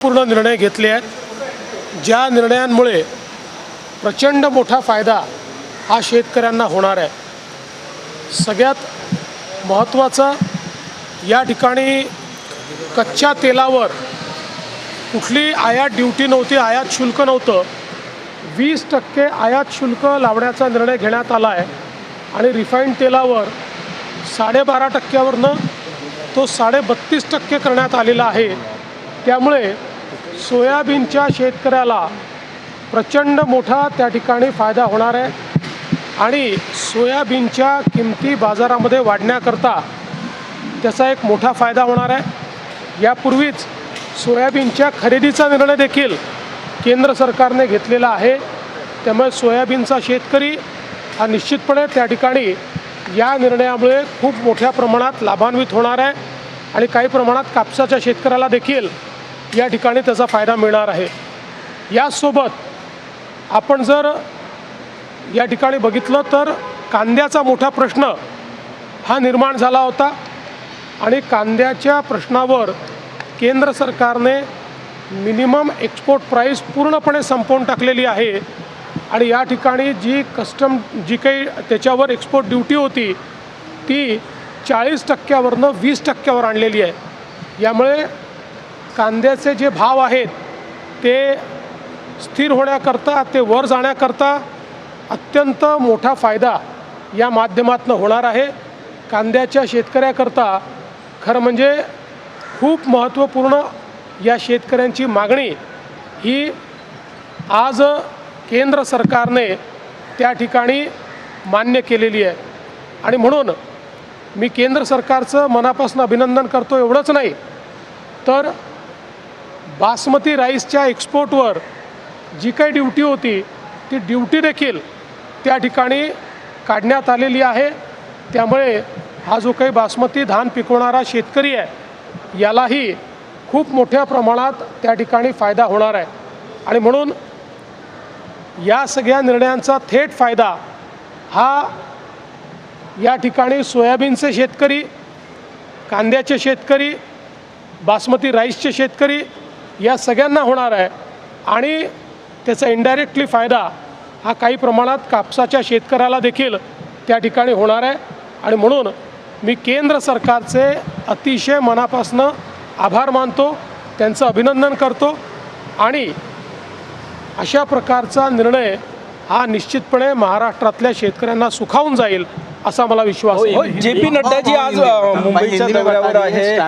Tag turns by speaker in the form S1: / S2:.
S1: पूर्ण निर्णय घेतले आहेत, ज्या निर्णयांमुळे प्रचंड मोठा फायदा हा शेतकऱ्यांना होणार आहे। सगळ्यात महत्त्वाचं, या ठिकाणी कच्च्या तेलावर कुठली आयात ड्युटी नव्हती, आयात शुल्क नव्हतं। 20% आयात शुल्क लावण्याचा निर्णय घेण्यात आला आहे आणि रिफाईंड तेलावर 12.5%वरनं तो 32.5% करण्यात आलेला आहे। त्यामुळे सोयाबीनच्या शेतकऱ्याला प्रचंड मोठा त्या ठिकाणी फायदा होणार आहे आणि सोयाबीनच्या किमती बाजारामध्ये वाढण्याकरता त्याचा एक मोठा फायदा होणार आहे। यापूर्वीच सोयाबीनच्या खरेदीचा निर्णय देखील केंद्र सरकारने घेतलेला आहे। त्यामुळे सोयाबीनचा शेतकरी हा निश्चितपणे त्या ठिकाणी या निर्णयामुळे खूप मोठ्या प्रमाणात लाभान्वित होणार आहे आणि काही प्रमाणात कापसाच्या शेतकऱ्याला देखील या ठिकाणी त्याचा फायदा मिळणार आहे। यासोबत आपण जर या ठिकाणी बघितलं तर कांद्याचा मोठा प्रश्न हा निर्माण झाला होता आणि कांद्याच्या प्रश्नावर केंद्र सरकारने मिनिमम एक्सपोर्ट प्राईस पूर्णपणे संपवून टाकलेली आहे आणि या ठिकाणी जी काही त्याच्यावर एक्सपोर्ट ड्युटी होती ती 40%वरनं 20%वर आणलेली आहे। यामुळे कांद्याचे जे भाव आहेत ते स्थिर होण्याकरता, ते वर जाण्याकरता अत्यंत मोठा फायदा या माध्यमातून होणार आहे। कांद्याच्या शेतकऱ्याकरता खरं म्हणजे खूप महत्त्वपूर्ण या शेतकऱ्यांची मागणी ही आज केंद्र सरकारने त्या ठिकाणी मान्य केलेली आहे आणि म्हणून मी केंद्र सरकारचं मनापासून अभिनंदन करतो। एवढंच नाही तर बासमती राईसच्या एक्सपोर्टवर जी काही ड्युटी होती ती ड्युटी देखील त्या ठिकाणी काढण्यात आलेली आहे। त्यामुळे हा जो काही बासमती धान पिकवणारा शेतकरी आहे यालाही खूप मोठ्या प्रमाणात त्या ठिकाणी फायदा होणार आहे आणि म्हणून या सगळ्या निर्णयांचा थेट फायदा हा या ठिकाणी सोयाबीनचे शेतकरी, कांद्याचे शेतकरी, बासमती राईसचे शेतकरी या सगळ्यांना होणार आहे आणि त्याचा इनडायरेक्टली फायदा हा काही प्रमाणात कापसाच्या शेतकऱ्याला देखील त्या ठिकाणी होणार आहे आणि म्हणून मी केंद्र सरकारचे अतिशय मनापासून आभार मानतो, त्यांचं अभिनंदन करतो आणि अशा प्रकारचा निर्णय हा निश्चितपणे महाराष्ट्रातल्या शेतकऱ्यांना सुखावून जाईल असा मला विश्वास आहे।
S2: जे पी नड्डा जी आज मुंबईच्या दौऱ्यावर आहे।